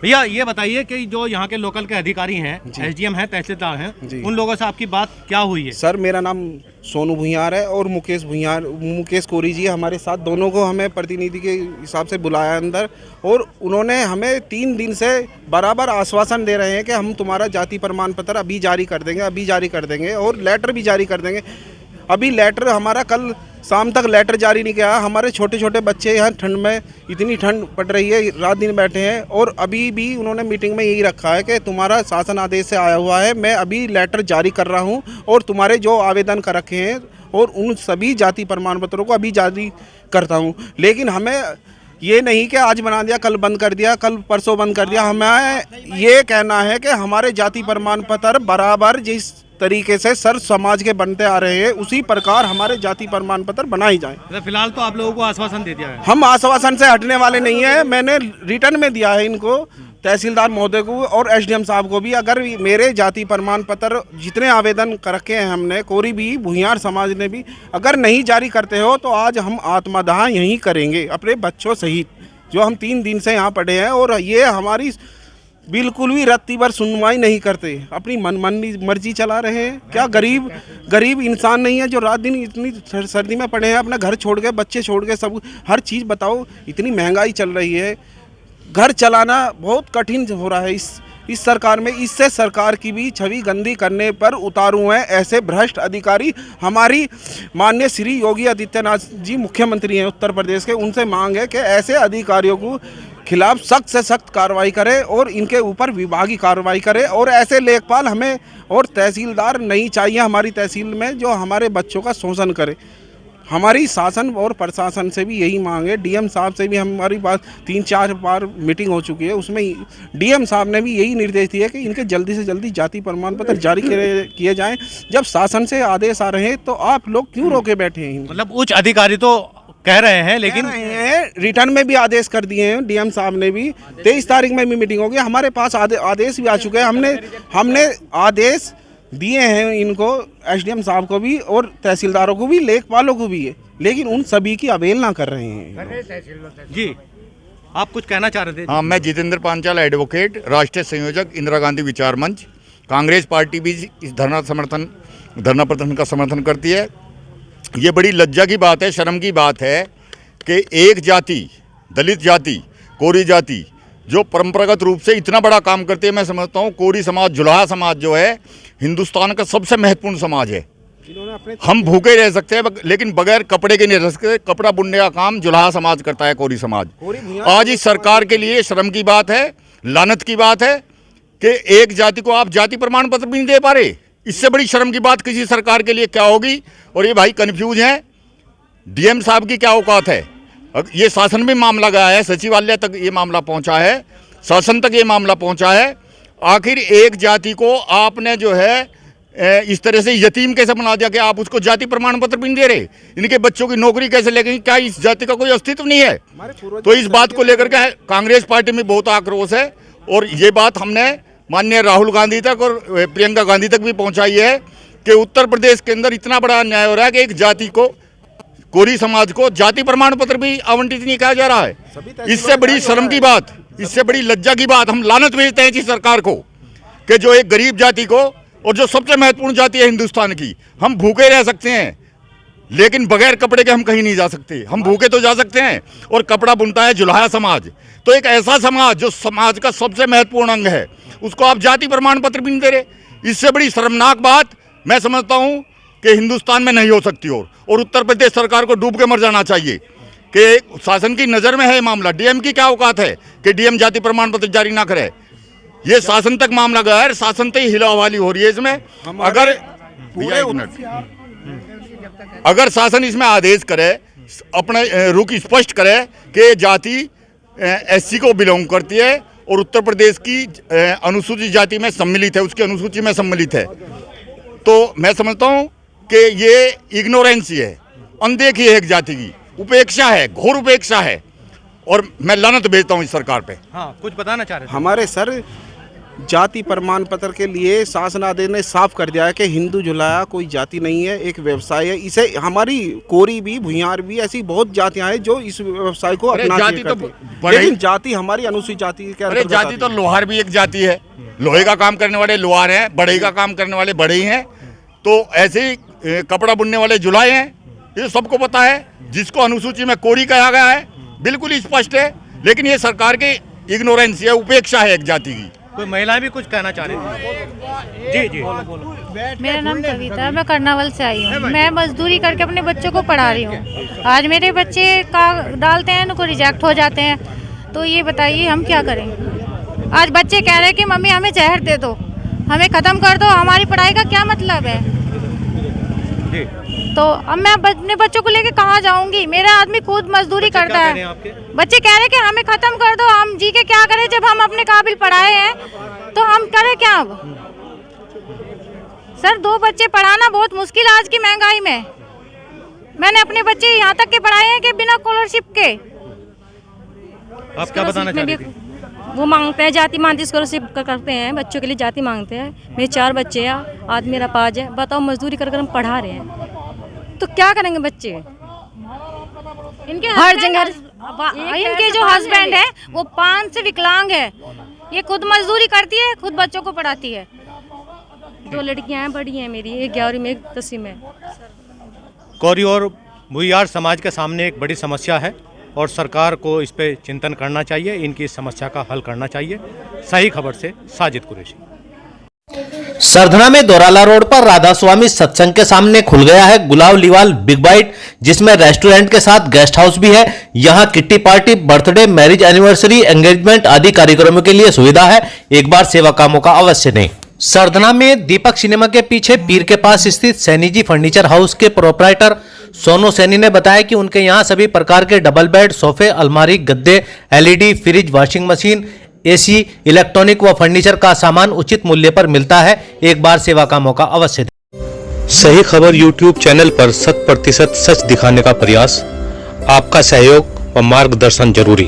भैया ये बताइए कि जो यहाँ के लोकल के अधिकारी हैं, एसडीएम हैं, तहसीलदार हैं, उन लोगों से आपकी बात क्या हुई है? सर मेरा नाम सोनू भुइयार है और मुकेश कोरी जी हमारे साथ, दोनों को हमें प्रतिनिधि के हिसाब से बुलाया अंदर, और उन्होंने हमें 3 दिन से बराबर आश्वासन दे रहे हैं कि हम तुम्हारा जाति प्रमाण पत्र अभी जारी कर देंगे और लेटर भी जारी कर देंगे। अभी लेटर हमारा कल शाम तक लेटर जारी नहीं किया। हमारे छोटे छोटे बच्चे यहाँ ठंड में, इतनी ठंड पड़ रही है, रात दिन बैठे हैं, और अभी भी उन्होंने मीटिंग में यही रखा है कि तुम्हारा शासन आदेश से आया हुआ है, मैं अभी लेटर जारी कर रहा हूँ और तुम्हारे जो आवेदन कर रखे हैं और उन सभी जाति प्रमाण पत्रों को अभी जारी करता हूँ। लेकिन हमें ये नहीं कि आज बना दिया, कल बंद कर दिया, कल परसों बंद कर दिया। हमें ये कहना है कि हमारे जाति प्रमाण पत्र बराबर जिस तरीके से सर समाज के बनते आ रहे हैं उसी प्रकार हमारे जाति प्रमाण पत्र बनाई जाए। फिलहाल तो आप लोगों को आश्वासन दे दिया है। हम आश्वासन से हटने वाले नहीं है। मैंने रिटर्न में दिया है इनको, तहसीलदार महोदय को और एसडीएम साहब को भी। अगर मेरे जाति प्रमाण पत्र जितने आवेदन कर रखे हैं हमने, कोरी भी, भुइयार समाज ने भी, अगर नहीं जारी करते हो तो आज हम आत्मदाह यहीं करेंगे अपने बच्चों सहित, जो हम 3 दिन से यहाँ पड़े हैं। और ये हमारी बिल्कुल भी रत्ती भर सुनवाई नहीं करते, अपनी मनमानी मर्जी चला रहे हैं। क्या गरीब इंसान नहीं है जो रात दिन इतनी सर्दी में पड़े हैं, अपना घर छोड़ के, बच्चे छोड़ के, सब हर चीज़ बताओ, इतनी महंगाई चल रही है, घर चलाना बहुत कठिन हो रहा है इस सरकार में। इससे सरकार की भी छवि गंदी करने पर उतारू हैं ऐसे भ्रष्ट अधिकारी। हमारी माननीय श्री योगी आदित्यनाथ जी मुख्यमंत्री हैं उत्तर प्रदेश के, उनसे मांग है कि ऐसे अधिकारियों को खिलाफ सख्त से सख्त कार्रवाई करे और इनके ऊपर विभागीय कार्रवाई करे। और ऐसे लेखपाल हमें और तहसीलदार नहीं चाहिए हमारी तहसील में जो हमारे बच्चों का शोषण करे। हमारी शासन और प्रशासन से भी यही मांग है। डीएम साहब से भी हमारी बात 3-4 बार मीटिंग हो चुकी है, उसमें डीएम साहब ने भी यही निर्देश दिए कि इनके जल्दी से जल्दी जाति प्रमाण पत्र जारी किए जाएं। जब शासन से आदेश आ रहे हैं तो आप लोग क्यों रोके बैठे हैं? मतलब उच्च अधिकारी तो कह रहे हैं, लेकिन रिटर्न में भी आदेश कर दिए हैं डीएम साहब ने भी। 23 तारीख में भी मीटिंग होगी, हमारे पास आदेश भी आ चुके हैं। हमने आदेश दिए हैं इनको, एसडीएम साहब को भी और तहसीलदारों को भी, लेखपालों को भी है, लेकिन उन सभी की अवहेलना कर रहे हैं। जी आप कुछ कहना चाह रहे थे? हाँ, मैं जितेंद्र पांचाल, एडवोकेट, राष्ट्रीय संयोजक, इंदिरा गांधी विचार मंच। कांग्रेस पार्टी भी इस धरना प्रदर्शन का समर्थन करती है। ये बड़ी लज्जा की बात है, शर्म की बात है कि एक जाति, दलित जाति, कोरी जाति, जो परंपरागत रूप से इतना बड़ा काम करती है। मैं समझता हूँ कोरी समाज, जुलाहा समाज जो है हिंदुस्तान का सबसे महत्वपूर्ण समाज है। हम भूखे रह सकते हैं लेकिन बगैर कपड़े के नहीं रह सकते। कपड़ा बुनने का काम जुलाहा समाज करता है, कोरी समाज। आज इस सरकार के लिए शर्म की बात है, लानत की बात है कि एक जाति को आप जाति प्रमाण पत्र भी नहीं दे पा रहे। इससे बड़ी शर्म की बात किसी सरकार के लिए क्या होगी? और ये भाई कन्फ्यूज हैं, डीएम साहब की क्या औकात है? ये शासन में मामला गया है, सचिवालय तक ये मामला पहुंचा है, शासन तक ये मामला पहुंचा है। आखिर एक जाति को आपने जो है इस तरह से यतीम कैसे बना दिया कि आप उसको जाति प्रमाण पत्र भी नहीं दे रहे? इनके बच्चों की नौकरी कैसे लगेगी? क्या इस जाति का कोई अस्तित्व नहीं है? तो इस बात को लेकर के कांग्रेस पार्टी में बहुत आक्रोश है और ये बात हमने माननीय राहुल गांधी तक और प्रियंका गांधी तक भी पहुंचाई है कि उत्तर प्रदेश के अंदर इतना बड़ा अन्याय हो रहा है कि एक जाति को, कोरी समाज को, जाति प्रमाण पत्र भी आवंटित नहीं किया जा रहा है। इससे बड़ी शर्म की बात, इससे बड़ी लज्जा की बात, हम लानत भेजते हैं इस सरकार को कि जो एक गरीब जाति को और जो सबसे महत्वपूर्ण जाति है हिंदुस्तान की, हम भूखे रह सकते हैं लेकिन बगैर कपड़े के हम कहीं नहीं जा सकते। हम भूखे तो जा सकते हैं और कपड़ा बुनता है जुलाहा समाज। तो एक ऐसा समाज जो समाज का सबसे महत्वपूर्ण अंग है, उसको आप जाति प्रमाण पत्र भी नहीं दे रहे। इससे बड़ी शर्मनाक बात मैं समझता हूं कि हिंदुस्तान में नहीं हो सकती। और उत्तर प्रदेश सरकार को डूब के मर जाना चाहिए कि शासन की नज़र में है ये मामला। डीएम की क्या औकात है कि डीएम जाति प्रमाण पत्र जारी ना करे? ये शासन तक मामला गया है, शासन तक ही हिलावाली हो रही है इसमें। अगर शासन इसमें आदेश करे, अपने रुख स्पष्ट करे कि जाति एससी को बिलोंग करती है और उत्तर प्रदेश की अनुसूचित जाति में सम्मिलित है, उसकी अनुसूची में सम्मिलित है, तो मैं समझता हूँ कि ये इग्नोरेंसी है, अनदेखी है, एक जाति की उपेक्षा है, घोर उपेक्षा है। और मैं लानत भेजता हूँ इस सरकार पे। हाँ, कुछ बताना चाह रहे थे? हमारे सर जाति प्रमाण पत्र के लिए शासनादेश ने साफ कर दिया है कि हिंदू जुलाया कोई जाति नहीं है, एक व्यवसाय है। इसे हमारी कोरी भी, भुइयार भी, ऐसी बहुत जातियां हैं जो इस व्यवसाय को अपना जाति तो लेकिन जाति हमारी अनुसूचित जाति के अंतर्गत जाति तो लोहार भी एक जाति है, लोहे का काम करने वाले लोहार हैं, बढ़ई का काम करने वाले बढ़ई हैं, तो ऐसे ही कपड़ा बुनने वाले जुलाए हैं, ये सबको पता है। जिसको अनुसूची में कोरी कहा गया है बिल्कुल स्पष्ट है, लेकिन ये सरकार की इग्नोरेंस है, उपेक्षा है एक जाति की। कोई महिलाएं भी कुछ कहना चाह रही थी। जी जी। मेरा नाम कविता है, मैं कर्नावल से आई हूँ। मैं मजदूरी करके अपने बच्चों को पढ़ा रही हूँ। आज मेरे बच्चे का डालते हैं, उनको रिजेक्ट हो जाते हैं, तो ये बताइए हम क्या करें। आज बच्चे कह रहे हैं कि मम्मी हमें जहर दे दो, हमें ख़त्म कर दो, हमारी पढ़ाई का क्या मतलब है। जी। तो अब मैं अपने बच्चों को लेके कहाँ जाऊंगी। मेरा आदमी खुद मजदूरी करता है। बच्चे कह रहे हैं कि हमें खत्म कर दो, हम जी के क्या करें जब हम अपने काबिल पढ़ाए हैं, तो हम करें क्या अब। सर 2 बच्चे पढ़ाना बहुत मुश्किल आज की महंगाई में। मैंने अपने बच्चे यहाँ तक के पढ़ाए हैं कि बिना स्कॉलरशिप के। आप क्या बताना चाह रही थी? वो मांगते हैं जाति मानती स्कॉलरशिप करते हैं, बच्चों के लिए जाति मांगते हैं। मेरे 4 बच्चे हैं, आज मेरा 5 है। बताओ मजदूरी कर हम पढ़ा रहे हैं तो क्या करेंगे बच्चे। इनके हर जगह इनके जो हस्बैंड है वो 5 से विकलांग है। ये खुद मजदूरी करती है, खुद बच्चों को पढ़ाती है। 2 लड़कियां हैं, बड़ी हैं मेरी, एक 11वीं में, एक 10वीं में। कोरी और भुइयार समाज के सामने एक बड़ी समस्या है और सरकार को इस पे चिंतन करना चाहिए, इनकी इस समस्या का हल करना चाहिए। सही खबर से साजिद कुरैशी। सरधना में दोराला रोड पर राधा स्वामी सत्संग के सामने खुल गया है गुलाब लीवाल बिग बाइट, जिसमें रेस्टोरेंट के साथ गेस्ट हाउस भी है। यहां kitty party, birthday, marriage anniversary, engagement आदि कार्यक्रमों के लिए सुविधा है। एक बार सेवा कामों का अवश्य दें। सरधना में दीपक सिनेमा के पीछे पीर के पास स्थित सैनी जी फर्नीचर हाउस के प्रोपराइटर सोनू सैनी ने बताया कि उनके यहां सभी प्रकार के डबल बेड, सोफे, अलमारी, गद्दे, LED, fridge, washing machine, AC, electronic व फर्नीचर का सामान उचित मूल्य पर मिलता है। एक बार सेवा का मौका अवश्य दें। सही खबर यूट्यूब चैनल पर 100% सच दिखाने का प्रयास। आपका सहयोग व मार्गदर्शन जरूरी।